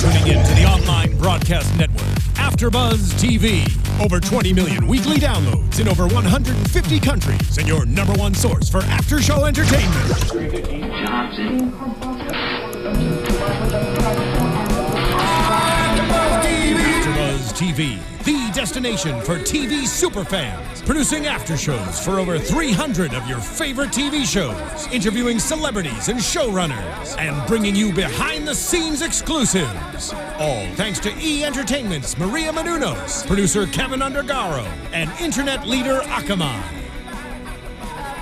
tuning in to the online broadcast network, AFTERBUZZ TV. Over 20 million weekly downloads in over 150 countries, and your number one source for after-show entertainment. AFTERBUZZ TV, the destination for TV superfans, producing after shows for over 300 of your favorite TV shows, interviewing celebrities and showrunners, and bringing you behind-the-scenes exclusives. All thanks to E! Entertainment's Maria Menounos, producer Kevin Undergaro, and internet leader Akamai.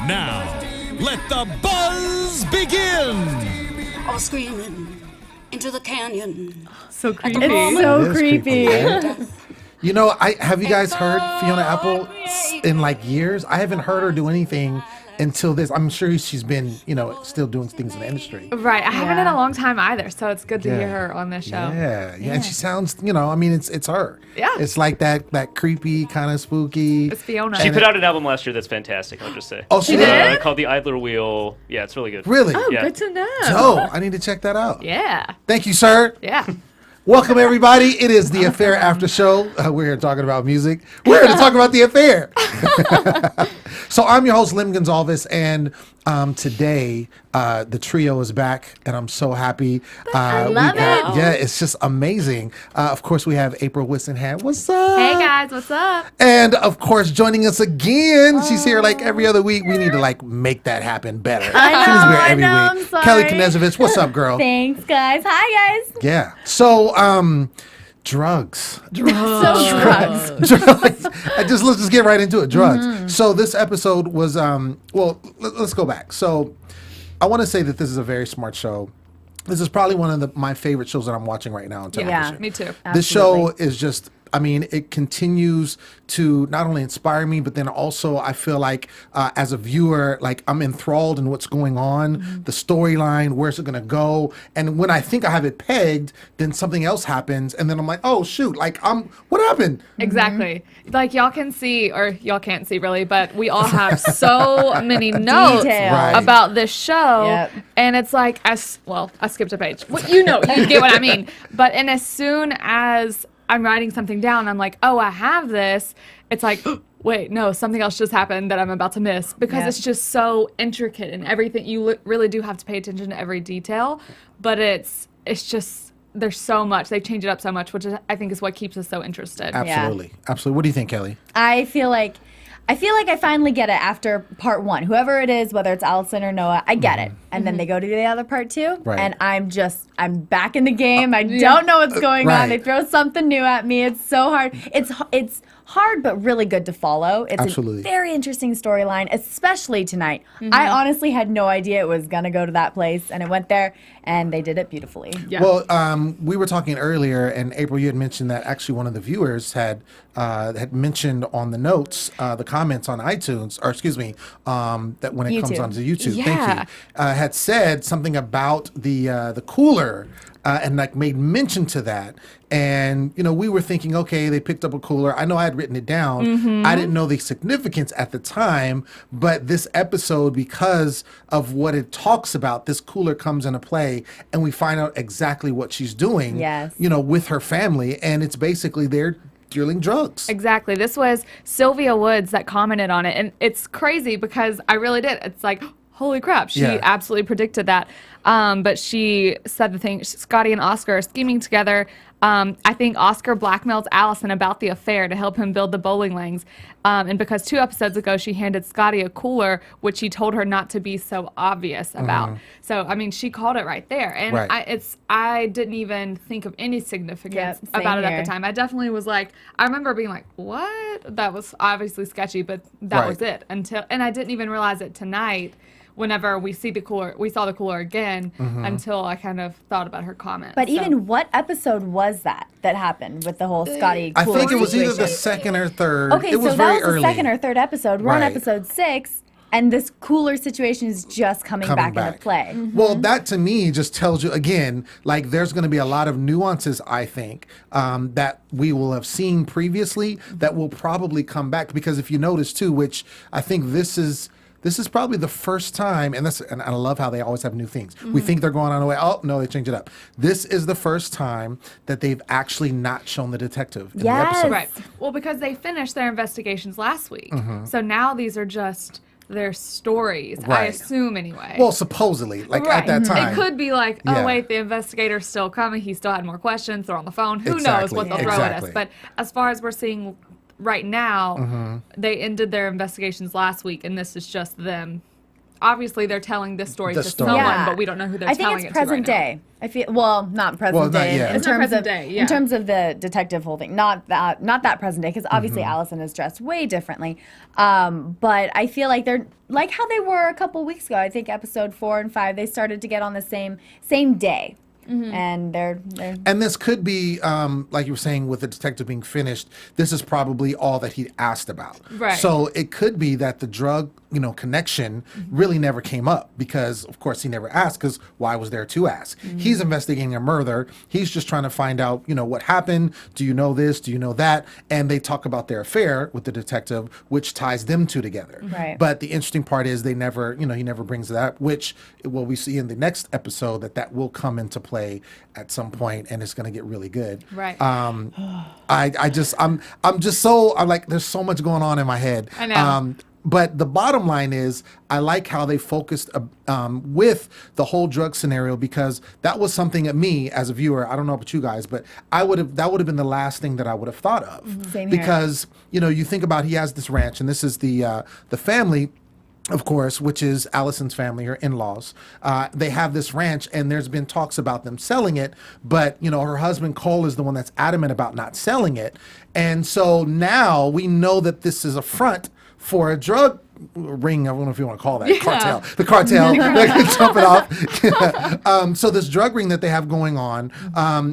Now, let the buzz begin! All screaming into the canyon. So creepy. It's so creepy. You know, have you guys heard Fiona Apple in like years? I haven't heard her do anything until this. I'm sure she's been, still doing things in the industry. Right. I haven't in a long time either, so it's good to hear her on this show. Yeah. And she sounds, it's her. Yeah. It's like that creepy, kind of spooky. It's Fiona. She put out an album last year that's fantastic, I'll just say. Oh, she did? Called The Idler Wheel. Yeah, it's really good. Really? Oh, Yeah. good to know. Oh, I need to check that out. Yeah. Thank you, sir. Yeah. Welcome, everybody. It is The Affair After Show. We're here talking about music. We're here to talk about The Affair. So I'm your host, Lem Gonsalves, and today the trio is back, and I'm so happy. I love it. Yeah, it's just amazing. Of course, we have April Whisenhant. What's up? Hey, guys. What's up? And, of course, joining us again. She's here like every other week. We need to, make that happen better. She's here every I'm week. sorry. Kellie Knezovich, what's up, girl? Thanks, guys. Hi, guys. Yeah. So, drugs. Drugs. Drugs. Let's just get right into it. Drugs. So this episode was let's go back. So I want to say that this is a very smart show. This is probably one of my favorite shows that I'm watching right now on television. Yeah, me too. This show is just, it continues to not only inspire me, but then also I feel like as a viewer, I'm enthralled in what's going on, the storyline, where's it going to go. And when I think I have it pegged, then something else happens. And then I'm like, oh, shoot, what happened? Exactly. Like, y'all can see, or y'all can't see really, but we all have so many notes Right. about this show. Yep. And it's like, I skipped a page. Well, you get what I mean. But and as soon as I'm writing something down, I'm like, oh, I have this. It's like, wait, no, something else just happened that I'm about to miss, because it's just so intricate and everything. You really do have to pay attention to every detail, but it's just, there's so much. They change it up so much, which I think is what keeps us so interested. Absolutely. Absolutely. What do you think, Kelly? I feel like I finally get it after part one. Whoever it is, whether it's Allison or Noah, I get it. And then they go to the other part two, Right. and I'm back in the game. I don't know what's going on. They throw something new at me. It's so hard. It's hard, but really good to follow. It's Absolutely. a very interesting storyline, especially tonight. I honestly had no idea it was going to go to that place, and it went there, and they did it beautifully. Yeah. Well, we were talking earlier, and April, you had mentioned that actually one of the viewers had mentioned on the notes, the comments on iTunes, or excuse me, that when it comes YouTube. onto YouTube, Yeah. thank you, had said something about the cooler. And made mention to that. And, we were thinking, okay, they picked up a cooler. I know I had written it down. I didn't know the significance at the time, but this episode, because of what it talks about, this cooler comes into play, and we find out exactly what she's doing, Yes. with her family. And it's basically they're dealing drugs. Exactly. This was Sylvia Woods that commented on it. And it's crazy because I really did. It's like, holy crap, she absolutely predicted that. But she said the thing, Scotty and Oscar are scheming together. I think Oscar blackmails Allison about the affair to help him build the bowling lanes. And because 2 episodes ago, she handed Scotty a cooler, which he told her not to be so obvious about. So, she called it right there. And I didn't even think of any significance about it at the time. I definitely was like, I remember being like, what? That was obviously sketchy, but that was it. And I didn't even realize it tonight. Whenever we saw the cooler again, until I kind of thought about her comment. But even what episode was that happened with the whole Scotty I cooler think it was either the situation? second or third. Okay, it was so very that was early. the second or third episode. We're on Right. episode 6, and this cooler situation is just coming back into play. Well, that to me just tells you again, there's going to be a lot of nuances, I think, that we will have seen previously that will probably come back, because if you notice too, which I think this is this is probably the first time, and I love how they always have new things. We think they're going on the way. Oh, no, they change it up. This is the first time that they've actually not shown the detective in the episode. Right. Well, because they finished their investigations last week. So now these are just their stories, I assume anyway. Well, supposedly, like at that time. It could be like, oh, wait, the investigator's still coming. He still had more questions. They're on the phone. Who knows what they'll throw at us. But as far as we're seeing right now, they ended their investigations last week, and this is just them. Obviously, they're telling this story to someone, but we don't know who they're telling it to. I think it's present day. I feel not present day in terms of in terms of the detective whole thing. Not that present day, because obviously Allison is dressed way differently. But I feel like they're like how they were a couple weeks ago. I think episode 4 and 5 they started to get on the same day. And they're and this could be like you were saying with the detective being finished, this is probably all that he asked about. Right. So it could be that the drug connection really never came up, because of course he never asked, because why was there to ask? He's investigating a murder. He's just trying to find out what happened. Do you know this? Do you know that? And they talk about their affair with the detective, which ties them two together. Right. But the interesting part is they never he never brings that up, which we see in the next episode that will come into play at some point, and it's going to get really good. Right. I'm like, there's so much going on in my head. I know. But the bottom line is, I like how they focused with the whole drug scenario, because that was something that me as a viewer, I don't know about you guys, but that would have been the last thing that I would have thought of. Same here. Because you think about, he has this ranch, and this is the family, of course, which is Allison's family, her in-laws. They have this ranch, and there's been talks about them selling it, but her husband Cole is the one that's adamant about not selling it. And so now we know that this is a front for a drug ring. I don't know if you want to call that cartel. The cartel. Jump it off. So this drug ring that they have going on.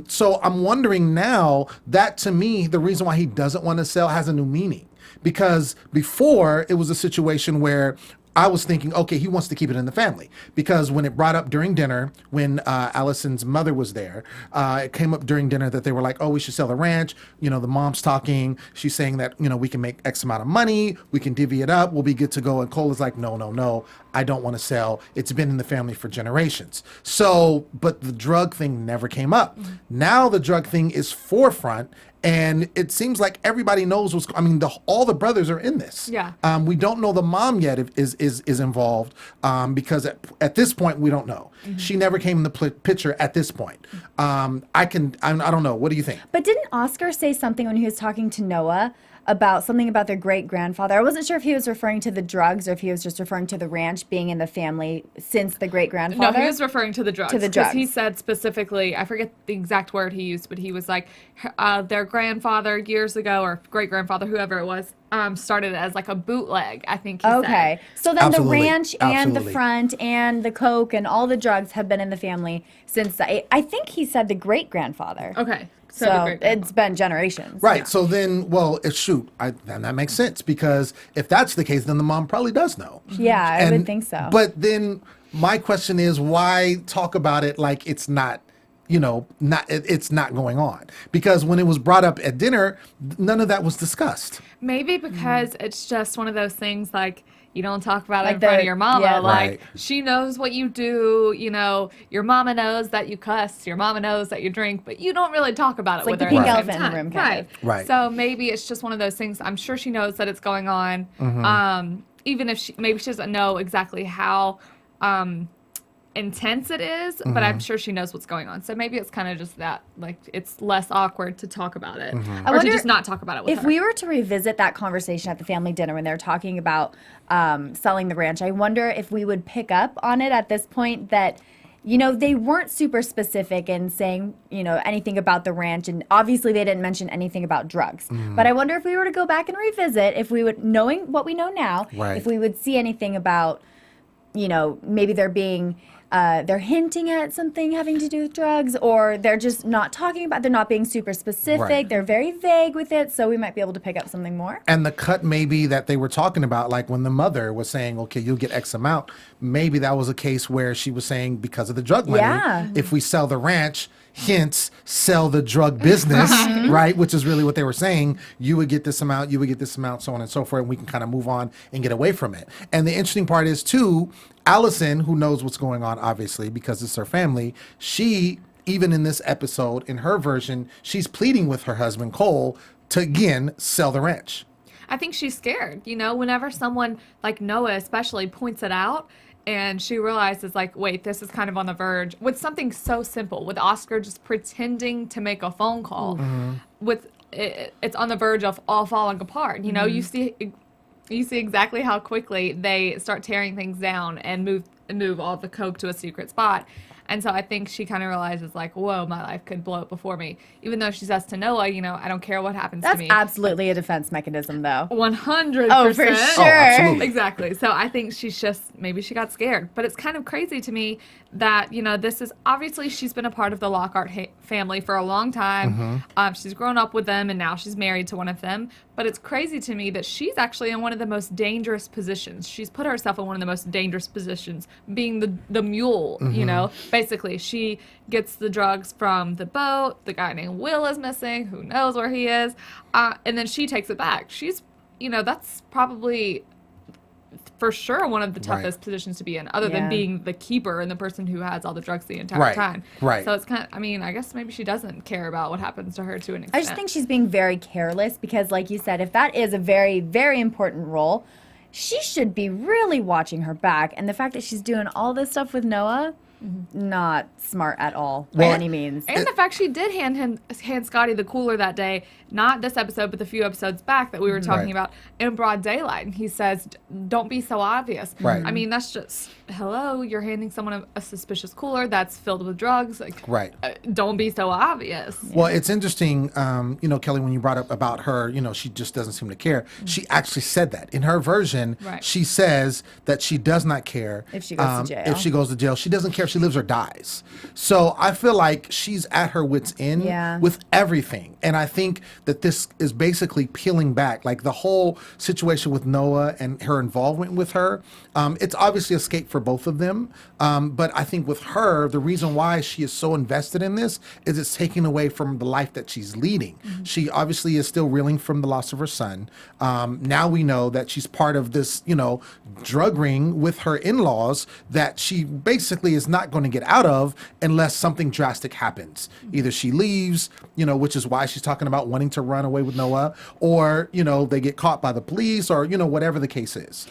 So I'm wondering now, that to me, the reason why he doesn't want to sell has a new meaning. Because before, it was a situation where I was thinking, okay, he wants to keep it in the family, because when it brought up during dinner, when Allison's mother was there, it came up during dinner that they were like, oh, we should sell the ranch. The mom's talking. She's saying that, we can make X amount of money. We can divvy it up. We'll be good to go. And Cole is like, no, I don't want to sell. It's been in the family for generations. So, but the drug thing never came up. Now the drug thing is forefront. And it seems like everybody knows all the brothers are in this. Yeah. We don't know the mom yet is involved, because at this point we don't know. She never came in the picture at this point. I don't know. What do you think? But didn't Oscar say something when he was talking to Noah about something about their great-grandfather? I wasn't sure if he was referring to the drugs or if he was just referring to the ranch being in the family since the great-grandfather. No, he was referring to the drugs. To the drugs. Because he said specifically, I forget the exact word he used, but he was like, their grandfather years ago, or great-grandfather, whoever it was, started as like a bootleg, I think he said. Okay. So then Absolutely. the ranch and Absolutely. the front and the coke and all the drugs have been in the family since, I think he said the great-grandfather. Okay. So it's been generations. Right. Yeah. So then, then that makes sense, because if that's the case, then the mom probably does know. Yeah, I would think so. But then my question is, why talk about it like it's not, it's not going on? Because when it was brought up at dinner, none of that was discussed. Maybe because it's just one of those things, like, you don't talk about it Like in front the- of your mama. yeah. Like, Right. she knows what you do. Your mama knows that you cuss. Your mama knows that you drink, but you don't really talk about it like with the her. pink at the elephant same in the time. room kind Right. of. Right. So maybe it's just one of those things. I'm sure she knows that it's going on. Even if she doesn't know exactly how intense it is, but I'm sure she knows what's going on. So maybe it's kind of just that, like, it's less awkward to talk about it, or to wonder just not talk about it with If her. we were to revisit that conversation at the family dinner when they're talking about selling the ranch, I wonder if we would pick up on it at this point that, they weren't super specific in saying, anything about the ranch. And obviously they didn't mention anything about drugs. But I wonder if we were to go back and revisit, if we would, knowing what we know now, Right. if we would see anything about, maybe they're being... they're hinting at something having to do with drugs, or they're just not talking about, they're not being super specific. Right. They're very vague with it, so we might be able to pick up something more. And the cut maybe that they were talking about, like when the mother was saying, okay, you'll get X amount, maybe that was a case where she was saying, because of the drug money, Yeah. if we sell the ranch, hence sell the drug business, right? Which is really what they were saying. You would get this amount, you would get this amount, so on and so forth, and we can kind of move on and get away from it. And the interesting part is, too, Allison, who knows what's going on, obviously, because it's her family, she, even in this episode, in her version, she's pleading with her husband, Cole, to, again, sell the ranch. I think she's scared. You know, whenever someone like Noah especially points it out and she realizes like, wait, this is kind of on the verge with something so simple, with Oscar just pretending to make a phone call, with it's on the verge of all falling apart. You know, you see exactly how quickly they start tearing things down and move all the coke to a secret spot. And so I think she kind of realizes, like, whoa, my life could blow up before me. Even though she says to Noah, you know, I don't care what happens to me. That's absolutely a defense mechanism, though. 100%. Oh, for sure. Oh, absolutely. Exactly. So I think she's just, maybe she got scared. But it's kind of crazy to me that, you know, this is, obviously she's been a part of the Lockhart family for a long time. She's grown up with them, and now she's married to one of them. But it's crazy to me that she's actually in one of the most dangerous positions. She's put herself in one of the most dangerous positions, being the mule, you know. Basically, she gets the drugs from the boat. The guy named Will is missing. Who knows where he is? And then she takes it back. She's, you know, that's probably for sure one of the toughest positions to be in, other than being the keeper and the person who has all the drugs the entire time. Right. So it's kind of, I mean, I guess maybe she doesn't care about what happens to her to an extent. I just think she's being very careless because, like you said, if that is a very, very important role, she should be really watching her back. And the fact that she's doing all this stuff with Noah, not smart at all by any means. And the fact she did hand Scotty the cooler that day, not this episode, but the few episodes back that we were talking about, in broad daylight. And he says, don't be so obvious. Right. I mean, that's just, hello, you're handing someone a suspicious cooler that's filled with drugs. Like, don't be so obvious. Well, it's interesting, you know, Kelly, when you brought up about her, you know, she just doesn't seem to care. She actually said that. In her version, she says that she does not care. If she goes to jail. If she goes to jail. She doesn't care if she lives or dies. So I feel like she's at her wit's end with everything. And I think that this is basically peeling back, like the whole situation with Noah and her involvement with her. It's obviously escape for both of them. But I think with her, the reason why she is so invested in this is it's taking away from the life that she's leading. She obviously is still reeling from the loss of her son. Now we know that she's part of this, you know, drug ring with her in-laws that she basically is not going to get out of unless something drastic happens. Either she leaves, you know, which is why she's talking about wanting to run away with Noah, or, you know, they get caught by the police, or, you know, whatever the case is.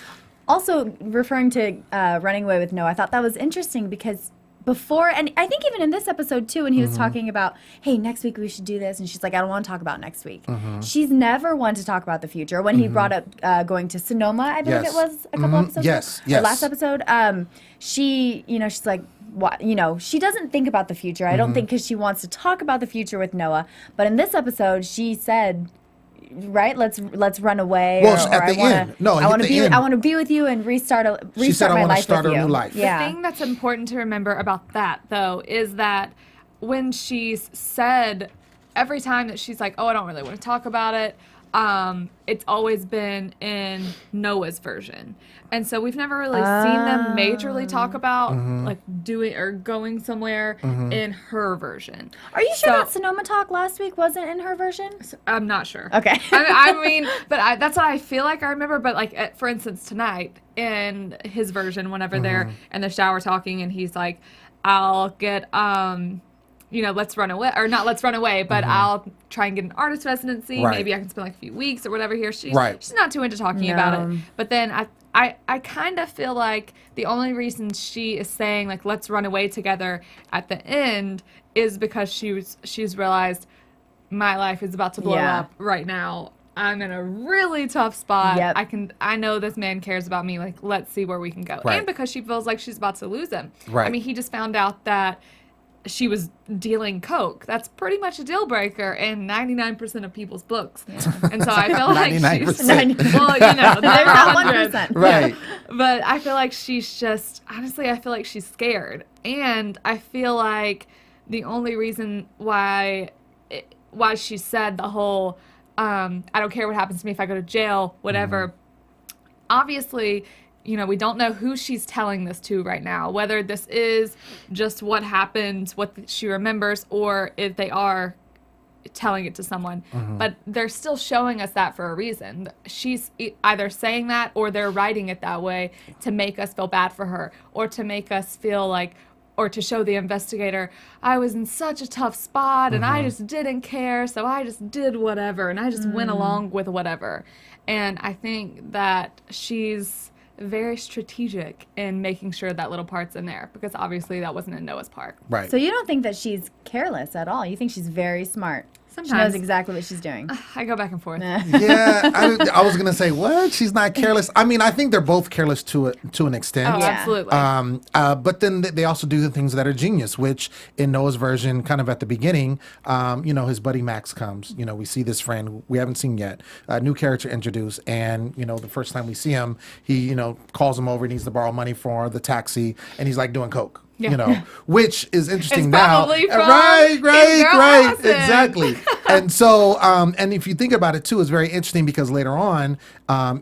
Also, referring to running away with Noah, I thought that was interesting because before, and I think even in this episode too, when he was talking about, hey, next week we should do this, and she's like, I don't want to talk about next week. She's never one to talk about the future. When he brought up going to Sonoma, I believe it was a couple episodes ago, or last episode, she, you know, she's like, what, you know, she doesn't think about the future. I don't think because she wants to talk about the future with Noah. But in this episode, she said, right, let's run away. Well, or at the end. No, I want to be with you and restart she said, my I want life to start with a you. new life. The thing that's important to remember about that, though, is that when she's said, every time that she's like, oh, I don't really want to talk about it, it's always been in Noah's version. And so we've never really seen them majorly talk about like doing or going somewhere in her version. Are you sure that Sonoma talk last week wasn't in her version? I'm not sure. Okay. I mean, but that's what I feel like I remember. But like, for instance, tonight in his version, whenever they're in the shower talking, and he's like, "I'll get you know, let's run away, or not let's run away, but I'll try and get an artist residency. Maybe I can spend like a few weeks or whatever here." She's not too into talking about it. But then I kind of feel like the only reason she is saying like let's run away together at the end is because she's realized my life is about to blow up right now. I'm in a really tough spot. I know this man cares about me. Like, let's see where we can go. And because she feels like she's about to lose him. I mean, he just found out that she was dealing coke. That's pretty much a deal breaker in 99% of people's books. And so I feel like 99%. well, you know, there's that 1%. Right. But I feel like she's just, honestly, I feel like she's scared. And I feel like the only reason why she said the whole, I don't care what happens to me if I go to jail, whatever, obviously we don't know who she's telling this to right now, whether this is just what happened, what she remembers, or if they are telling it to someone. But they're still showing us that for a reason. She's either saying that or they're writing it that way to make us feel bad for her, or to make us feel like, or to show the investigator, I was in such a tough spot and I just didn't care, so I just did whatever and I just went along with whatever. And I think that she's very strategic in making sure that little part's in there, because obviously that wasn't in Noah's part. Right. So you don't think that she's careless at all? You think she's very smart? Sometimes. She knows exactly what she's doing. I go back and forth. Yeah, I was gonna say what? She's not careless. I mean, I think they're both careless to an extent. Oh, Yeah. absolutely. But then they also do the things that are genius, which in Noah's version, kind of at the beginning, his buddy Max comes. We see this friend we haven't seen yet, a new character introduced, and the first time we see him, he calls him over, needs to borrow money for the taxi, and he's like doing coke. Yeah. Which is interesting It's now. probably from Right, his girl Allison. exactly. And so, and if you think about it too, it's very interesting because later on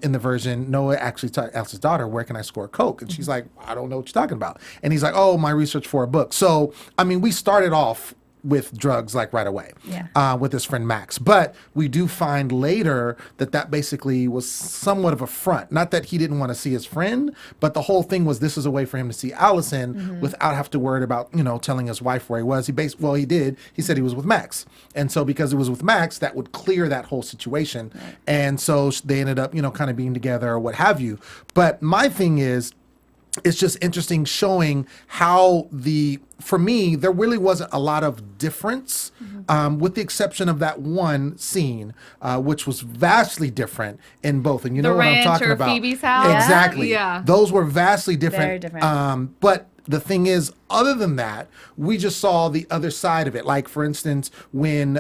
in the version, Noah actually asks his daughter, "Where can I score coke?" And she's like, "I don't know what you're talking about." And he's like, "Oh, my research for a book." So, I mean, we started off with drugs like right away with his friend Max, but we do find later that basically was somewhat of a front. Not that he didn't want to see his friend, but the whole thing was this is a way for him to see Allison without have to worry about telling his wife where he was. He did. He said he was with Max, and so because it was with Max, that would clear that whole situation, and so they ended up kind of being together or what have you. But my thing is, it's just interesting showing how for me, there really wasn't a lot of difference, with the exception of that one scene, which was vastly different in both. And you know what I'm talking about. Phoebe's house. Exactly. Yeah. Those were vastly different. Very different. But the thing is, other than that, we just saw the other side of it. Like, for instance, when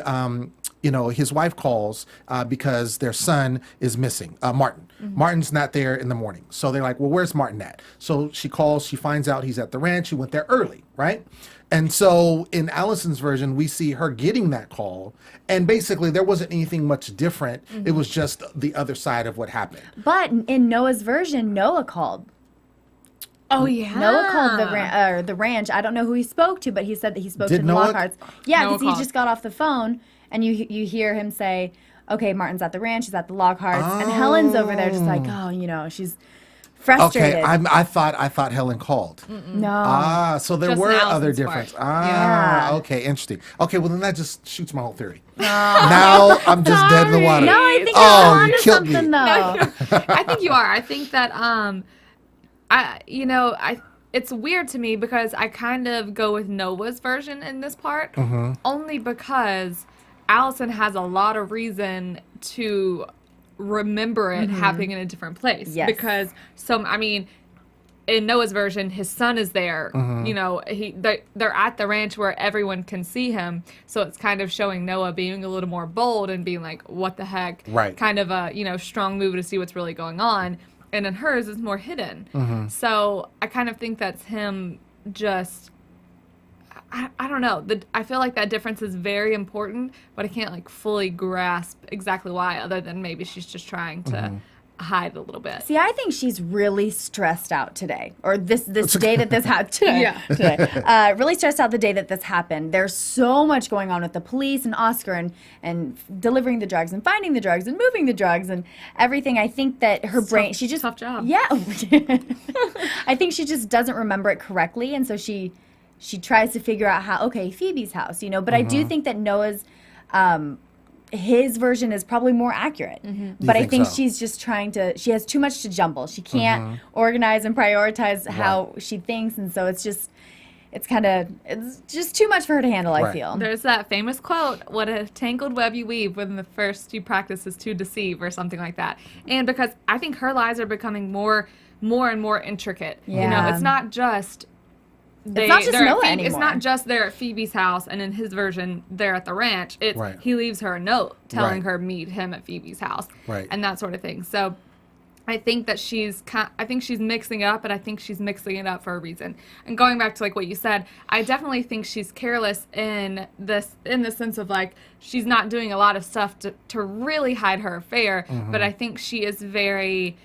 his wife calls because their son is missing, Martin. Martin's not there in the morning. So they're like, well, where's Martin at? So she calls, she finds out he's at the ranch. He went there early, right? And so in Allison's version, we see her getting that call. And basically, there wasn't anything much different. It was just the other side of what happened. But in Noah's version, Noah called. Oh, yeah. Noah called the ranch. I don't know who he spoke to, but he said that he spoke to the Noah? Lockharts. Yeah, Noah because he called. just got off the phone, and you hear him say, "Okay, Martin's at the ranch. He's at the Lockharts," and Helen's over there just like, she's frustrated. Okay, I thought Helen called. No. So there Just were in other Allison's differences. part. Yeah. Okay, interesting. Okay, well then that just shoots my whole theory. Now I'm just dead in the water. No, I think Oh, you're you onto killed me. something though. I think you are. I think that it's weird to me because I kind of go with Noah's version in this part, only because Allison has a lot of reason to remember it happening in a different place. Yes. Because in Noah's version, his son is there. They're at the ranch where everyone can see him. So it's kind of showing Noah being a little more bold and being like, what the heck? Right. Kind of a, strong move to see what's really going on. And in hers is more hidden. So I kind of think that's him just, I don't know. I feel like that difference is very important, but I can't fully grasp exactly why, other than maybe she's just trying to hide a little bit. See, I think she's really stressed out today, or this day that this happened today. Yeah. Today. Really stressed out the day that this happened. There's so much going on with the police and Oscar and delivering the drugs and finding the drugs and moving the drugs and everything. I think that her brain, she just tough job. Yeah, I think she just doesn't remember it correctly, and so she tries to figure out how. Okay, Phoebe's house, But I do think that Noah's. His version is probably more accurate. But I think so? she's just she has too much to jumble. She can't organize and prioritize how she thinks. And so it's just too much for her to handle, I Right. feel. There's that famous quote, what a tangled web you weave when the first you practice is to deceive, or something like that. And because I think her lies are becoming more and more intricate. Yeah. It's not just... It's not just they're at Noah It's anymore. not just they're at Phoebe's house, and in his version, they're at the ranch. It's Right. he leaves her a note telling Right. her meet him at Phoebe's house, Right. and that sort of thing. So I think that she's mixing it up, and I think she's mixing it up for a reason. And going back to what you said, I definitely think she's careless in the sense of she's not doing a lot of stuff to really hide her affair, but I think she is very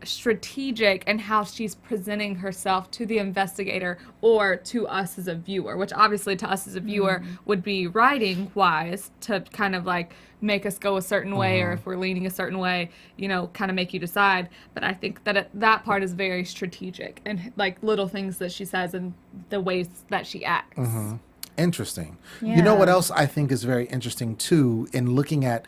strategic in how she's presenting herself to the investigator or to us as a viewer, which obviously to us as a viewer would be writing wise to kind of like make us go a certain way, or if we're leaning a certain way, you know, kind of make you decide. But I think that that part is very strategic, and like little things that she says and the ways that she acts. Interesting. You know what else I think is very interesting too, in looking at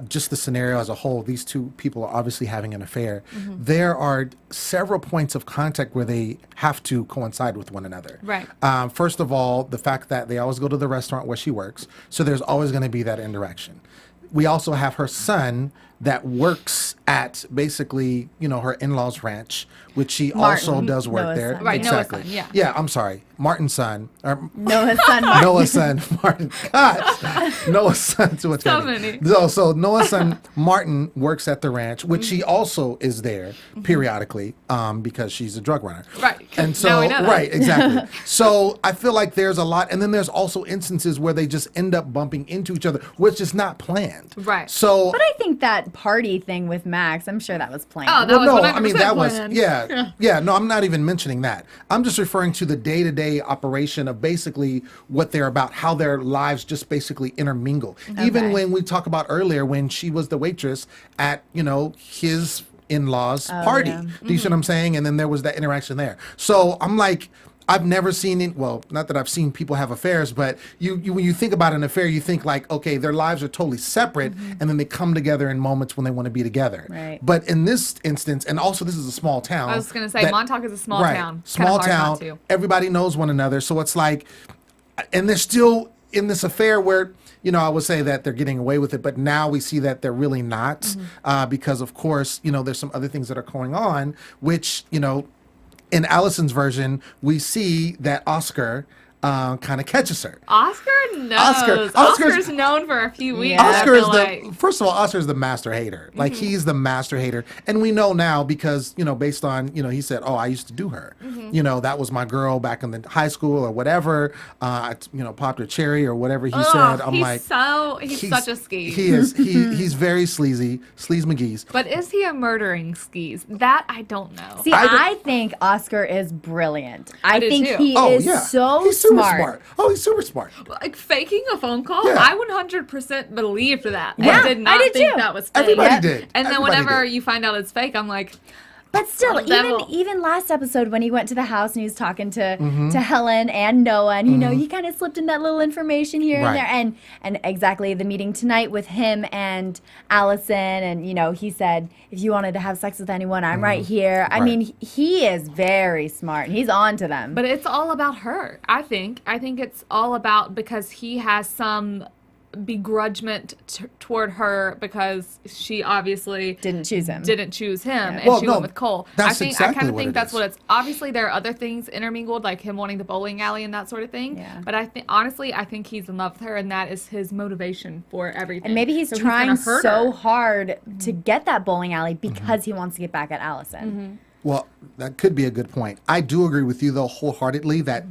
just the scenario as a whole. These two people are obviously having an affair. There are several points of contact where they have to coincide with one another. Right. First of all, the fact that they always go to the restaurant where she works, so there's always going to be that interaction. We also have her son that works at basically, you know, her in-laws' ranch, which she also does work Noah's there. son. Right, Exactly. Noah's son, yeah. Yeah, I'm sorry. Martin's son. Or Noah's son, Martin. Noah's son, Martin. Gosh. Noah's son to a So Teddy. many. So Noah's son, Martin, works at the ranch, which she also is there periodically because she's a drug runner. Right. And so, Now we know that. right, exactly. So I feel like there's a lot. And then there's also instances where they just end up bumping into each other, which is not planned. Right. So, But I think that party thing with Max, I'm sure that was planned. Oh, that was no, 100% I mean, that was, planned. yeah. No, I'm not even mentioning that. I'm just referring to the day-to-day operation of basically what they're about, how their lives just basically intermingle. Even when we talk about earlier, when she was the waitress at, you know, his in-laws party. yeah. Do you see what I'm saying? And then there was that interaction there. So I'm like, I've never seen it. Well, not that I've seen people have affairs, but you when you think about an affair, you think like, okay, their lives are totally separate, and then they come together in moments when they want to be together. Right. But in this instance, and also this is a small town. I was going to say, Montauk is a small right, town. It's small kinda hard town. not to. Everybody knows one another, so it's like, and they're still in this affair where, you know, I would say that they're getting away with it, but now we see that they're really not, because of course, you know, there's some other things that are going on, which, you know, in Allison's version, we see that Oscar kind of catches her. Oscar knows. Oscar's- Oscar's known for a few weeks. Yeah. I Oscar is feel the like. first of all, Oscar is the master hater. Like he's the master hater, and we know now because, you know, based on, you know, he said, "Oh, I used to do her. You know, that was my girl back in the high school or whatever. I, you know, popped her cherry or whatever he said." I'm he's like, he's such a skis. He is. He's very sleazy, sleaze McGee's. But is he a murdering skis? That I don't know. See, I think Oscar is brilliant. I do think too. he Oh is yeah, so he's super smart. Oh, he's super smart. Like faking a phone call, Yeah. I 100% believed that. Yeah, I did I not did think too. that was fake. Everybody did. And then Everybody whenever did. you find out it's fake, I'm like, But still, Oh, devil. even last episode when he went to the house and he was talking to Helen and Noah, and you know, he kind of slipped in that little information here Right. and there, and exactly the meeting tonight with him and Allison, and you know, he said, if you wanted to have sex with anyone, I'm right here. I Right. mean, he is very smart. He's on to them. but it's all about her. I think it's all about because he has some begrudgment toward her because she obviously didn't choose him. didn't choose him and Well, she no, went with Cole. that's I exactly kind of what think it that's is. what it's obviously there are other things intermingled like him wanting the bowling alley and that sort of thing. Yeah. But I think honestly I think he's in love with her and that is his motivation for everything. And maybe he's So trying gonna hurt so her. hard to get that bowling alley because he wants to get back at Allison. Well, that could be a good point. I do agree with you, though, wholeheartedly that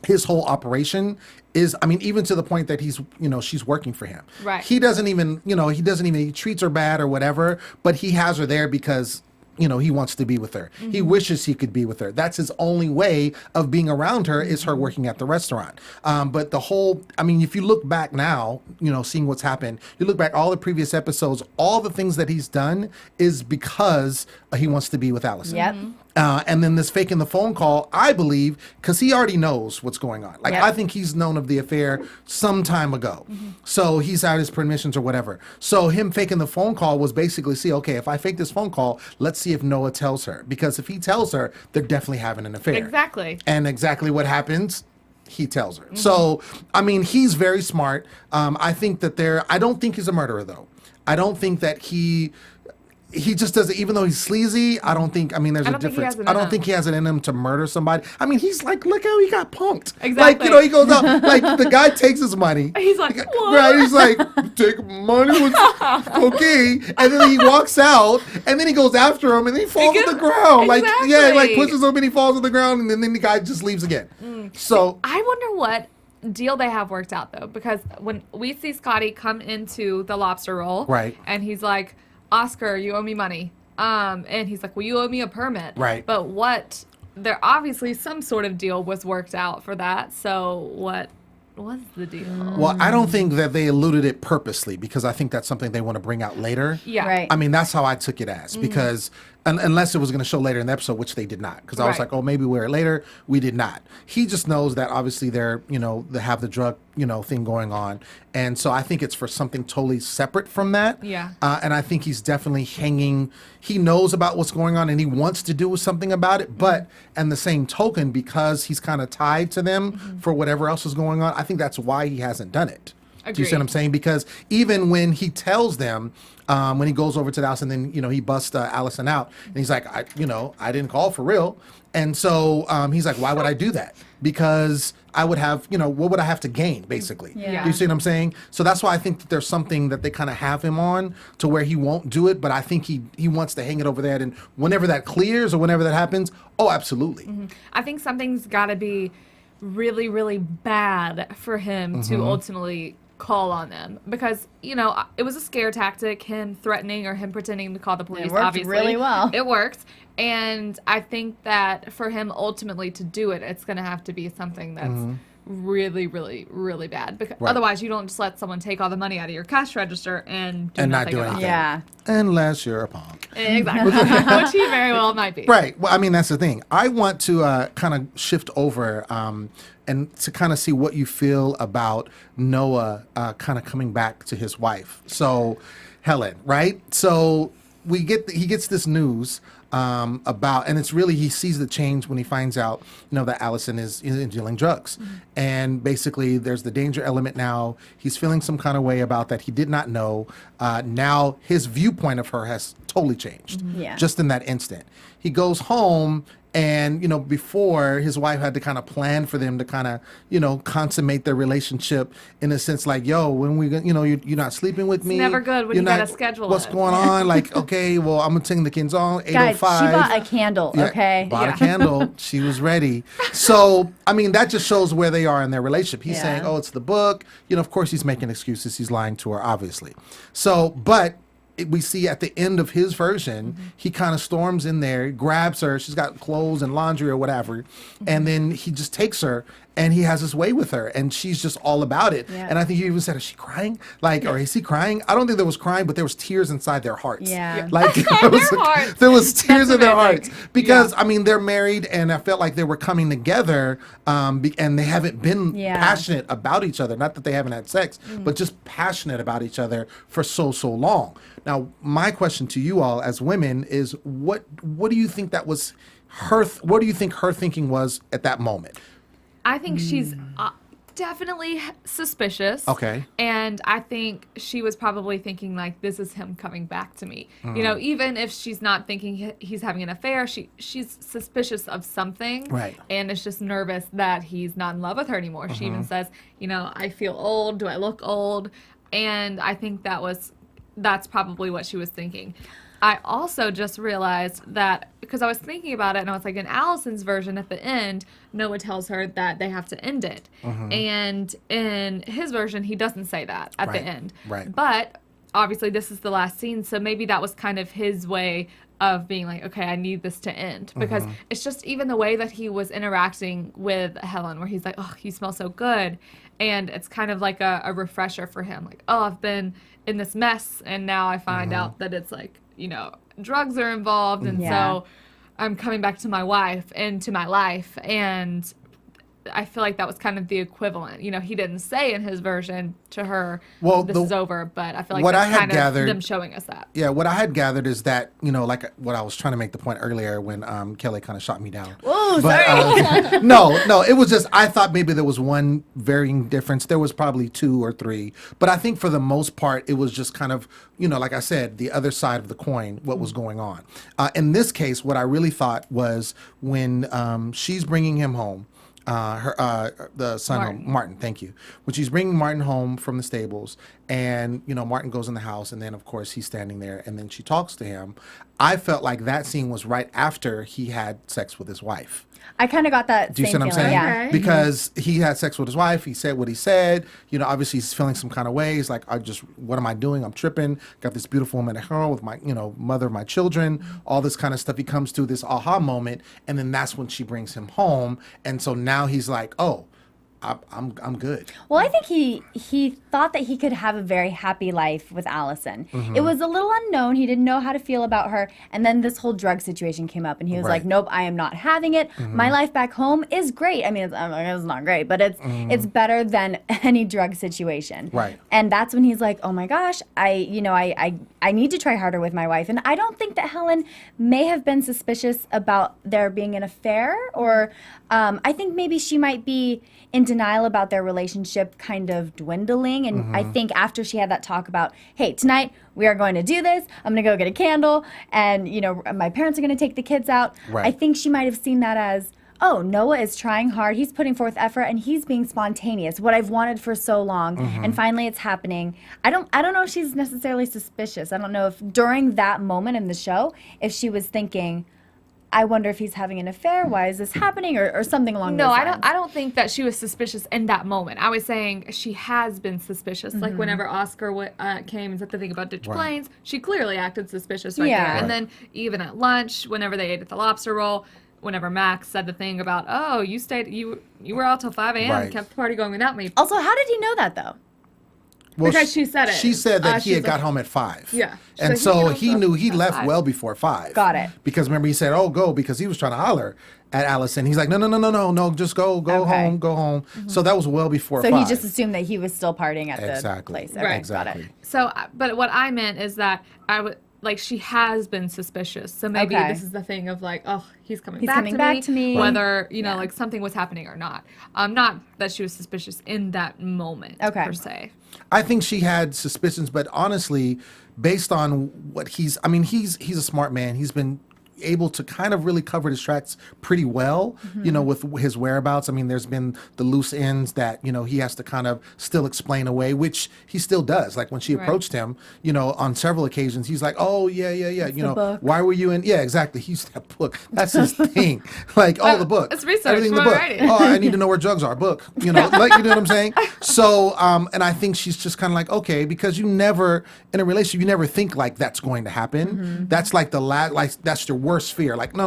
his whole operation is, I mean, even to the point that he's, you know, she's working for him. Right. He doesn't even, you know, he treats her bad or whatever, but he has her there because, you know, he wants to be with her. He wishes he could be with her. That's his only way of being around her is her working at the restaurant. But the whole, I mean, if you look back now, you know, seeing what's happened, you look back all the previous episodes, all the things that he's done is because he wants to be with Allison. Yep. And then this faking the phone call, I believe, because he already knows what's going on. Like, Yep. I think he's known of the affair some time ago. So he's had his permissions or whatever. So him faking the phone call was basically, see, okay, if I fake this phone call, let's see if Noah tells her. Because if he tells her, they're definitely having an affair. Exactly. And exactly what happens, he tells her. So, I mean, he's very smart. I think that I don't think he's a murderer, though. I don't think that he just doesn't, even though he's sleazy, I don't think, I mean, there's I a don't think he difference. has it I in don't him. think he has it in him to murder somebody. I mean, he's like, look how he got punked. Like, Exactly. you know, he goes out, like, the guy takes his money. He's like, what? Right, he's like, take money with, okay. And then he walks out, and then he goes after him, and then he falls to the ground. Like, yeah, he like Exactly. pushes him, and he falls to the ground, and then the guy just leaves again. So, I wonder what deal they have worked out though, because when we see Scotty come into the lobster roll, Right. and he's like, Oscar, you owe me money. And he's like, well, you owe me a permit. Right. But there obviously some sort of deal was worked out for that. So what was the deal? Well, I don't think that they eluded it purposely, because I think that's something they want to bring out later. Yeah. Right. I mean, that's how I took it as, because unless it was going to show later in the episode, which they did not, because I was Right. like, oh, maybe we're later. We did not. He just knows that obviously they're, they have the drug, thing going on. And so I think it's for something totally separate from that. Yeah. And I think he's definitely hanging. He knows about what's going on and he wants to do something about it. But and the same token, because he's kind of tied to them for whatever else is going on, I think that's why he hasn't done it. Do you see what I'm saying? Because even when he tells them, when he goes over to the house and then, he busts Allison out and he's like, I didn't call for real. And so he's like, why would I do that? Because I would have, what would I have to gain, basically? Yeah. Do you see what I'm saying? So that's why I think that there's something that they kind of have him on to where he won't do it, but I think he wants to hang it over there. And whenever that clears or whenever that happens, oh, absolutely. I think something's got to be really, really bad for him to ultimately call on them, because it was a scare tactic, him threatening or him pretending to call the police. It worked obviously really well. It worked, and I think that for him ultimately to do it, it's going to have to be something that's really, really, really bad, because otherwise you don't just let someone take all the money out of your cash register and do And not nothing do about anything. Yeah. Unless you're a punk. it. Exactly. Which he very well might be. Right. Well, I mean, that's the thing. I want to kind of shift over and to kind of see what you feel about Noah kind of coming back to his wife. So, Helen, right? So he gets this news about, and it's really, he sees the change when he finds out, that Allison is dealing drugs. And basically there's the danger element now. He's feeling some kind of way about that he did not know. Now his viewpoint of her has totally changed. Yeah. Just in that instant. He goes home and, before his wife had to kind of plan for them to kind of, consummate their relationship in a sense like, yo, when we, you're not sleeping with me. never good when You're you not- gotta schedule What's it. going on? Like, okay, well, I'm going to take the kids on 8:05. Guys, she bought a candle, Yeah, okay? Bought a candle. She was ready. So, I mean, that just shows where they are in their relationship. He's Yeah. saying, oh, it's the book. Of course he's making excuses. He's lying to her, obviously. So, but we see at the end of his version, he kind of storms in there, grabs her. She's got clothes and laundry or whatever. And then he just takes her and he has his way with her. And she's just all about it. Yeah. And I think he even said, is she crying? Like, or is he crying? I don't think there was crying, but there was tears inside their hearts. Yeah. Like, hearts. there was tears in their amazing. hearts. Because, I mean, they're married and I felt like they were coming together and they haven't been Yeah. passionate about each other. Not that they haven't had sex, but just passionate about each other for so long. Now, my question to you all as women is, what do you think that was what do you think her thinking was at that moment? I think she's definitely suspicious. Okay. And I think she was probably thinking, like, this is him coming back to me. Even if she's not thinking he's having an affair, she's suspicious of something. Right. And is just nervous that he's not in love with her anymore. She even says, I feel old. Do I look old? And I think that's probably what she was thinking. I also just realized that, because I was thinking about it, and I was like, in Allison's version at the end, Noah tells her that they have to end it. And in his version, he doesn't say that at the Right, end. right. But obviously this is the last scene, so maybe that was kind of his way of being like, okay, I need this to end. Because it's just even the way that he was interacting with Helen, where he's like, oh, you smell so good. And it's kind of like a refresher for him. Like, oh, I've been in this mess, and now I find out that it's like, drugs are involved, and Yeah. so I'm coming back to my wife and to my life, and I feel like that was kind of the equivalent. He didn't say in his version to her, Well, this is over, but I feel like what I that's had kind gathered- of them showing us that. Yeah, what I had gathered is that, like what I was trying to make the point earlier when Kelly kind of shot me down. Oh, But, sorry. no, it was just, I thought maybe there was one varying difference. There was probably 2 or 3. But I think for the most part, it was just kind of, like I said, the other side of the coin, what was going on. In this case, what I really thought was when she's bringing him home, the son home, Martin, thank you. When she's bringing Martin home from the stables, and Martin goes in the house, and then of course he's standing there, and then she talks to him. I felt like that scene was right after he had sex with his wife. I kind of got that. Do you same see what I'm feeling, saying? Yeah. Okay. Because he had sex with his wife. He said what he said. Obviously he's feeling some kind of way. He's like, what am I doing? I'm tripping. Got this beautiful woman at home with my, mother of my children. All this kind of stuff. He comes to this aha moment, and then that's when she brings him home. And so now he's like, oh, I'm good. Well, I think he thought that he could have a very happy life with Allison. It was a little unknown. He didn't know how to feel about her. And then this whole drug situation came up, and he was like, nope, I am not having it. My life back home is great. I mean, it's not great, but it's better than any drug situation. Right. And that's when he's like, oh my gosh, I need to try harder with my wife. And I don't think that Helen may have been suspicious about there being an affair, or I think maybe she might be in denial about their relationship kind of dwindling. And I think after she had that talk about, hey, tonight we are going to do this, I'm going to go get a candle, and my parents are going to take the kids out. Right. I think she might have seen that as, oh, Noah is trying hard, he's putting forth effort, and he's being spontaneous, what I've wanted for so long, and finally it's happening. I don't know if she's necessarily suspicious. I don't know if during that moment in the show, if she was thinking, I wonder if he's having an affair. Why is this happening, or something along those lines? I don't think that she was suspicious in that moment. I was saying she has been suspicious. Like whenever Oscar came and said the thing about ditch planes, she clearly acted suspicious right there. And then even at lunch, whenever they ate at the lobster roll, whenever Max said the thing about, oh, you were out till 5 a.m. and kept the party going without me. Also, how did he know that though? Well, Because she said it. She said that he she had was got like- home at 5. Yeah. And So so he he got knew home he at left 5. well before 5. Got it. Because remember he said, oh, go, because he was trying to holler at Allison. He's like, no, just go Okay. go home. So that was well before So 5. he just assumed that he was still partying at the place. Okay, Right. Exactly. Got it. So, but what I meant is that I would like she has been suspicious. So maybe Okay. this is the thing of like, oh, he's coming He's back coming to back me, to me. whether like something was happening or not. Not that she was suspicious in that moment Okay. per se. I think she had suspicions, but honestly, based on what he's a smart man. He's been able to kind of really cover his tracks pretty well, with his whereabouts. I mean, there's been the loose ends that, he has to kind of still explain away, which he still does. Like when she approached him, on several occasions, he's like, oh, yeah. book. Why were you in? Yeah, exactly. He used that book. That's his thing. Like, oh, the book. It's research. Everything in the We're book. writing. Oh, I need to know where drugs are. Book. Like, you know what I'm saying? So, and I think she's just kind of like, okay, because you never, in a relationship, you never think like that's going to happen. That's like that's your worst fear. Like, no.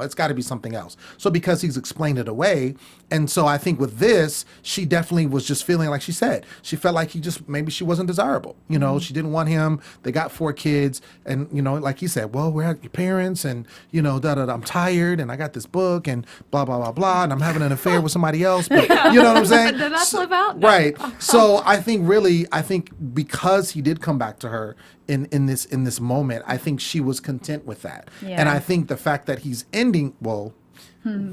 It's got to be something else. So because he's explained it away, and so I think with this, she definitely was just feeling like she said, she felt like maybe she wasn't desirable. She didn't want him. They got 4 kids, and like he said, well, we're at your parents, and I'm tired, and I got this book, and blah blah blah blah, and I'm having an affair with somebody else. But you know what I'm saying? Did that slip out? No. Right. So I think because he did come back to her in this moment, I think she was content with that. Yeah. And I think the fact that he's ending,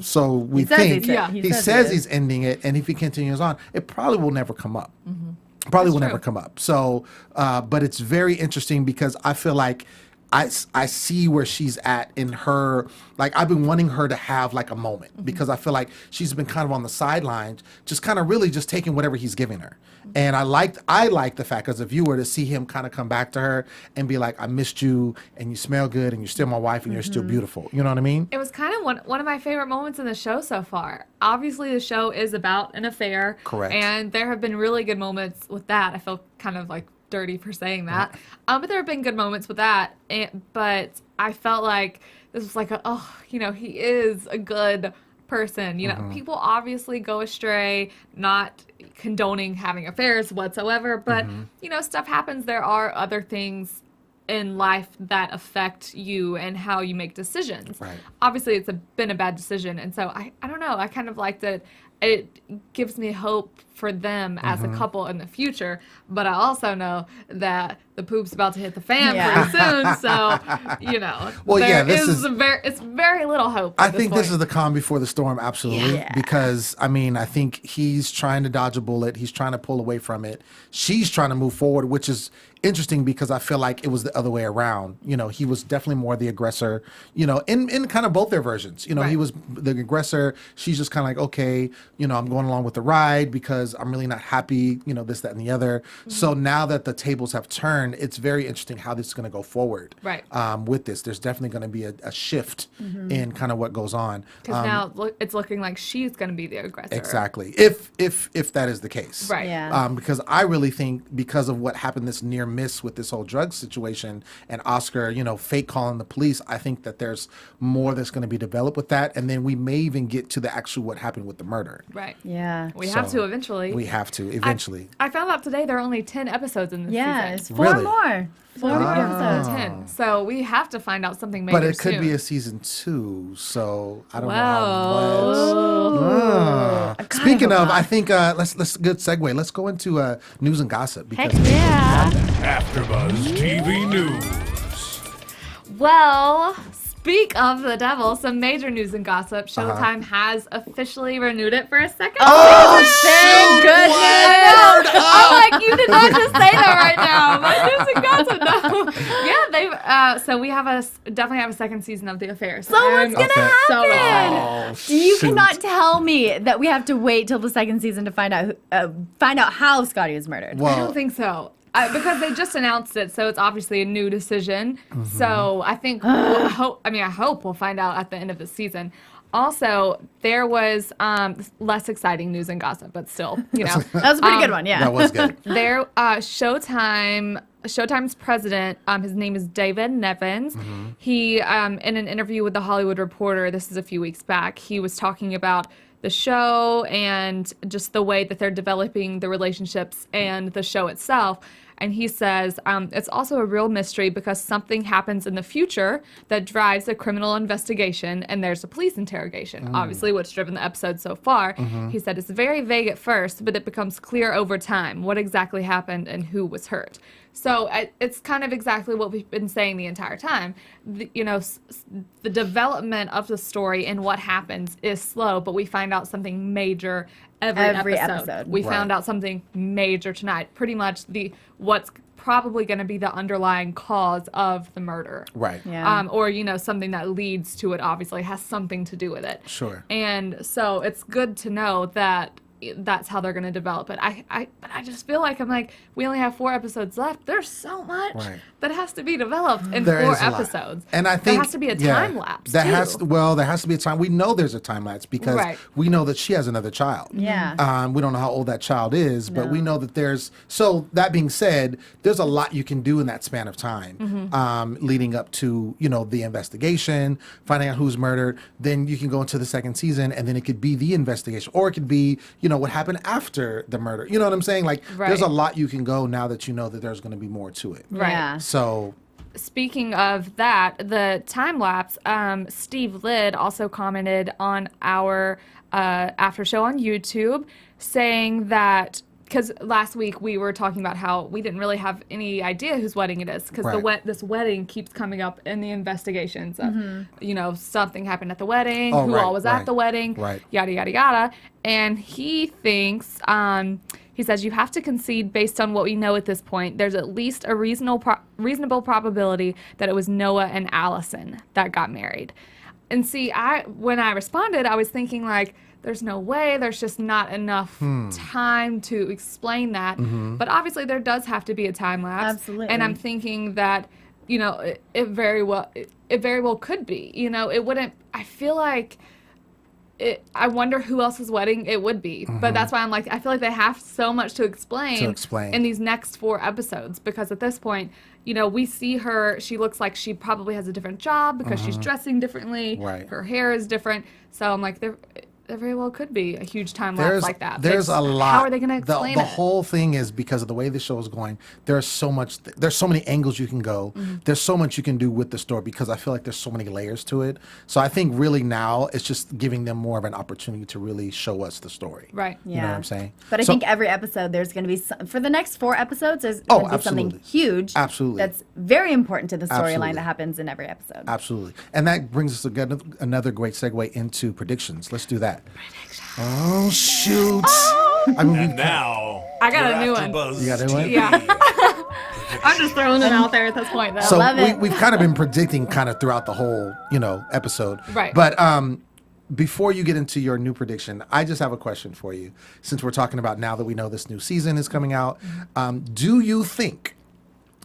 so we says think he's- yeah, he he says says he is. he's ending it, and if he continues on, it probably will never come up. Probably will never come up. So, but it's very interesting because I feel like I see where she's at in her, like I've been wanting her to have like a moment because I feel like she's been kind of on the sidelines, just kind of really just taking whatever he's giving her. And I like the fact as a viewer to see him kind of come back to her and be like, I missed you, and you smell good, and you're still my wife, and you're still beautiful. You know what I mean? It was kind of one of my favorite moments in the show so far. Obviously, the show is about an affair. Correct. And there have been really good moments with that. I feel kind of like dirty for saying that. But there have been good moments with that. But I felt like this was like, he is a good person. People obviously go astray, not condoning having affairs whatsoever. But, stuff happens. There are other things in life that affect you and how you make decisions. Right. Obviously, it's been a bad decision. And so I don't know. I kind of like that. It gives me hope for them as a couple in the future, but I also know that the poop's about to hit the fan Yeah. pretty soon. So, you know, Well, yeah, it's very little hope. I think this is the calm before the storm, absolutely. Yeah. Because, I mean, I think he's trying to dodge a bullet. He's trying to pull away from it. She's trying to move forward, which is interesting because I feel like it was the other way around. You know, he was definitely more the aggressor, you know, in kind of both their versions. You know, he was the aggressor. She's just kind of like, okay, you know, I'm going along with the ride because I'm really not happy, you know, this, that, and the other. So now that the tables have turned, it's very interesting how this is going to go forward. Right. With this, there's definitely going to be a shift in kind of what goes on. Because now it's looking like she's going to be the aggressor. Exactly. If that is the case. Right. Yeah. Because I really think because of what happened, this near miss with this whole drug situation and Oscar, you know, fake calling the police, I think that there's more that's going to be developed with that. And then we may even get to the actual what happened with the murder. Right. Yeah. We have So, to eventually. We have to eventually. I found out today there are only 10 episodes in this Yeah, season. it's 4 Really? more. 4 more episodes. 10. So we have to find out something major But it could soon. be a season 2, so I don't know. Whoa. What. Speaking of, I think let's good segue. Let's go into news and gossip because Heck yeah. AfterBuzz TV News. Well, speak of the devil, some major news and gossip. Showtime has officially renewed it for a second Oh, Thank goodness. I'm like, you did not just say that right now. My news and gossip. No. Yeah, they've. So we have definitely have a second season of The Affair. So what's gonna Okay. So happen? Oh, You shoot. cannot tell me that we have to wait till the second season to find out how Scotty was murdered. I Well, don't think so. Because they just announced it, so it's obviously a new decision. So I think I hope we'll find out at the end of the season. Also, there was less exciting news and gossip, but still, you know, That was a pretty good one, yeah. that was good. there Showtime's president, his name is David Nevins. He in an interview with the Hollywood Reporter, this is a few weeks back, he was talking about the show and just the way that they're developing the relationships and the show itself. And he says, it's also a real mystery because something happens in the future that drives a criminal investigation and there's a police interrogation, obviously what's driven the episode so far. He said it's very vague at first, but it becomes clear over time what exactly happened and who was hurt. So it's kind of exactly what we've been saying the entire time. The development of the story and what happens is slow, but we find out something major every episode. We found out something major tonight. Pretty much what's probably going to be the underlying cause of the murder. Right. Yeah. Or, you know, something that leads to it obviously has something to do with it. Sure. And so it's good to know that that's how they're going to develop it. But I just feel like we only have 4 episodes left. There's so much that has to be developed in There 4 is a lot. episodes. And I think there has to be a time lapse. There too. has to be a time. We know there's a time lapse because we know that she has another child. Yeah. We don't know how old that child is, but we know that there's. So that being said, there's a lot you can do in that span of time, leading up to the investigation, finding out who's murdered. Then you can go into the second season, and then it could be the investigation, or it could be what happened after the murder. You know what I'm saying? Like there's a lot you can go now that you know that there's going to be more to it. Right. Yeah. So. Speaking of that, the time lapse, Steve Lidd also commented on our after show on YouTube saying that, because last week we were talking about how we didn't really have any idea whose wedding it is, because this wedding keeps coming up in the investigations of, something happened at the wedding, who all was at the wedding, yada, yada, yada. And he thinks, he says, you have to concede based on what we know at this point. There's at least a reasonable probability that it was Noah and Allison that got married. And see, when I responded, I was thinking there's no way. There's just not enough time to explain that. But obviously, there does have to be a time lapse. Absolutely. And I'm thinking that it very well could be. It wouldn't. I feel like. I wonder who else's wedding it would be. But that's why I feel like they have so much to explain in these next 4 episodes, because at this point, we see her, she looks like she probably has a different job because she's dressing differently. Right. Her hair is different. So I'm like, there very well could be a huge time lapse There's like that. There's a lot. How are they going to explain the it? whole thing is because of the way the show is going. There's so many angles you can go. There's so much you can do with the story because I feel like there's so many layers to it. So I think really now it's just giving them more of an opportunity to really show us the story. Right. You know what I'm saying? But I think every episode there's going to be for the next 4 episodes there's going to be something huge. Absolutely. That's very important to the storyline Absolutely. that happens in every episode. Absolutely. And that brings us to another great segue into predictions. Let's do that. Oh, shoot. I mean, And now, I got your a new one. AFTERBUZZ You got a new one? TV Yeah. I'm just throwing it out there at this point, though. So love it. we've kind of been predicting kind of throughout the whole, episode. Right. But before you get into your new prediction, I just have a question for you. Since we're talking about now that we know this new season is coming out, do you think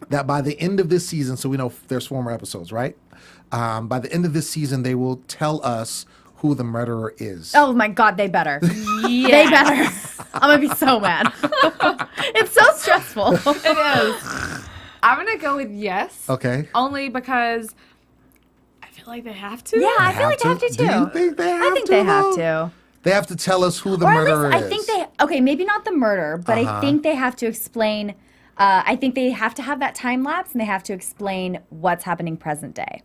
that by the end of this season, so we know there's 4 more episodes, right? By the end of this season, they will tell us who the murderer is. Oh my God, they better. Yeah. They better. I'm going to be so mad. It's so stressful. It is. I'm going to go with yes. Okay. Only because I feel like they have to. Yeah, I feel like they have to too. Do you think they have to? I think they have though? to. They have to tell us who the Or at murderer least is. I think they, okay, maybe not the murder, but I think they have to explain, I think they have to have that time lapse and they have to explain what's happening present day.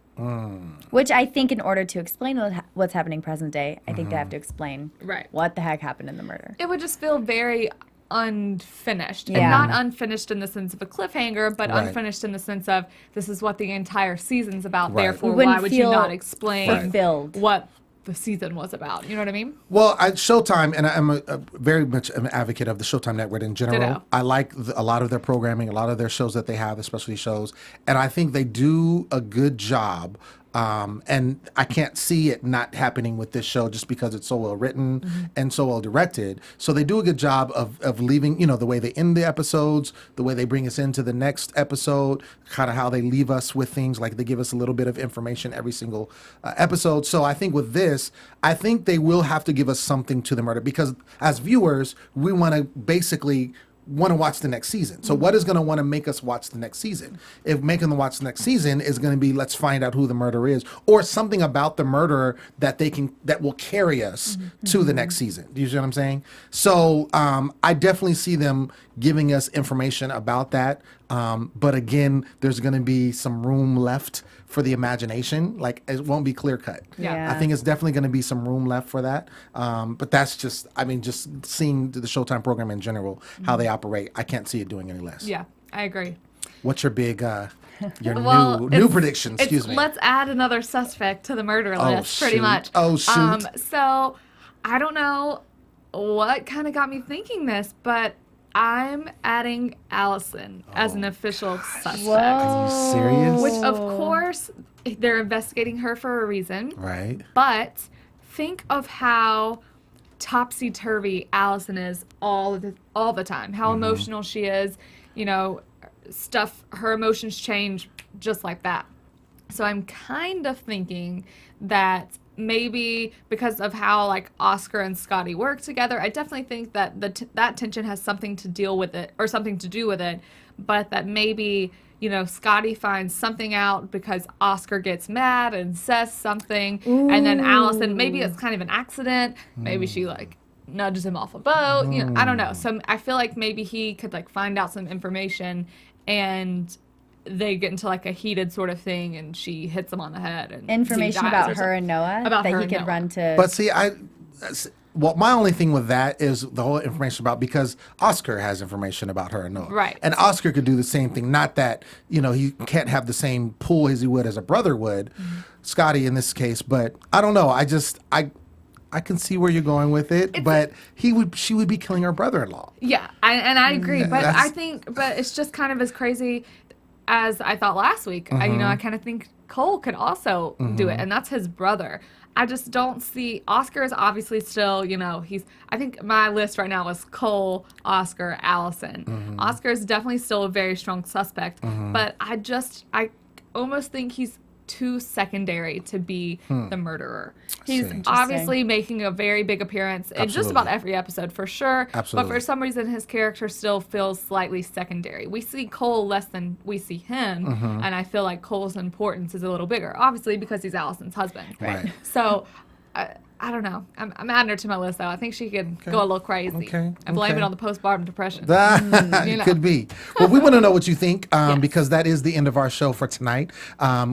Which I think in order to explain what's happening present day, I think they have to explain Right. what the heck happened in the murder. It would just feel very unfinished. Yeah. And not unfinished in the sense of a cliffhanger, but Right. unfinished in the sense of this is what the entire season's about. Right. Therefore, We wouldn't why would you feel not explain fulfilled. what the season was about? You know what I mean? Well, Showtime, and I'm a very much an advocate of the Showtime network in general. Ditto. I like a lot of their programming, a lot of their shows that they have, especially shows, and I think they do a good job. And I can't see it not happening with this show just because it's so well written and so well directed. So they do a good job of leaving, the way they end the episodes, the way they bring us into the next episode, kind of how they leave us with things, like they give us a little bit of information every single episode. So I think with this, I think they will have to give us something to the murder because as viewers, we want to basically want to watch the next season. So what is going to want to make us watch the next season? If making them watch the next season is going to be, let's find out who the murderer is, or something about the murderer that will carry us to the next season. Do you see what I'm saying? So I definitely see them giving us information about that. But again, there's going to be some room left for the imagination. Like it won't be clear cut. Yeah. I think it's definitely going to be some room left for that. But that's just seeing the Showtime program in general, how they operate, I can't see it doing any less. Yeah, I agree. What's your big, your Well, new it's- prediction? Excuse me. Let's add another suspect to the murder Oh, list, pretty shoot. much. Oh, shoot. So I don't know what kind of got me thinking this, but I'm adding Allison as an official suspect. Are you serious? Which, of course, they're investigating her for a reason. Right. But think of how topsy-turvy Allison is all the time. How emotional she is. Her emotions change just like that. So I'm kind of thinking that maybe because of how Oscar and Scotty work together, I definitely think that that tension has something to do with it, but that maybe Scotty finds something out because Oscar gets mad and says something, and then Allison, maybe it's kind of an accident, maybe she nudges him off a boat, I don't know. So I feel like maybe he could find out some information and they get into a heated sort of thing, and she hits him on the head. And Information he dies about or her and Noah About that her he and could Noah. run to. But see, my only thing with that is the whole information because Oscar has information about her and Noah. Right. And Oscar could do the same thing. Not that, he can't have the same pull as he would as a brother would, Scotty in this case, but I don't know. I can see where you're going with it, but she would be killing her brother-in-law. Yeah, I agree, but That's- but it's just kind of as crazy as I thought last week. I kind of think Cole could also do it, and that's his brother. I just don't see Oscar is obviously still, I think my list right now was Cole, Oscar, Allison. Oscar is definitely still a very strong suspect, but I almost think he's too secondary to be the murderer. He's See. obviously making a very big appearance in just Absolutely. about every episode for sure. Absolutely. But for some reason, his character still feels slightly secondary. We see Cole less than we see him, and I feel like Cole's importance is a little bigger, obviously because he's Allison's husband. Right. So I don't know. I'm adding her to my list, though. I think she could go a little crazy. Okay, I blame okay. it on the postpartum depression. It could be. Well, we want to know what you think Yes. because that is the end of our show for tonight.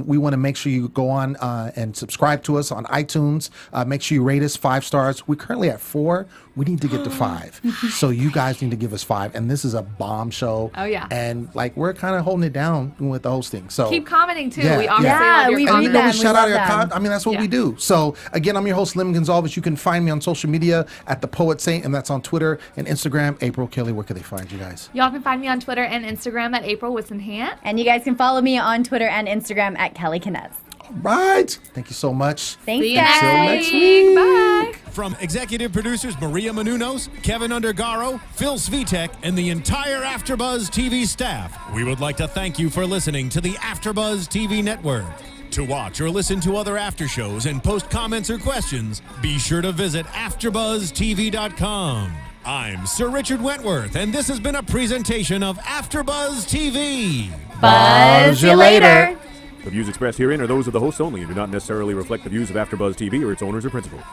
We want to make sure you go on and subscribe to us on iTunes. Make sure you rate us 5 stars. We're currently at 4. We need to get to 5. So you guys need to give us 5. And this is a bomb show. Oh, yeah. And like we're kind of holding it down with the hosting. So Keep commenting, too. Yeah, We always yeah. see all Yeah, your we and read you comments. know, we them. We shout out love your them. comment. I mean, that's what Yeah. we do. So again, I'm your host, Lem Gonsalves. You can find me on social media at The Poet Saint, and that's on Twitter and Instagram. April, Kelly, where can they find you guys? Y'all can find me on Twitter and Instagram at April Whisenhant. And you guys can follow me on Twitter and Instagram at Kellie Knezovich. Right. Thank you so much. Thanks, See you guys. next next week. Bye. From executive producers Maria Menounos, Kevin Undergaro, Phil Svitek, and the entire AfterBuzz TV staff, we would like to thank you for listening to the AfterBuzz TV network. To watch or listen to other after shows and post comments or questions, be sure to visit AfterBuzzTV.com. I'm Sir Richard Wentworth, and this has been a presentation of AfterBuzz TV. Buzz you later. The views expressed herein are those of the hosts only and do not necessarily reflect the views of AfterBuzz TV or its owners or principals.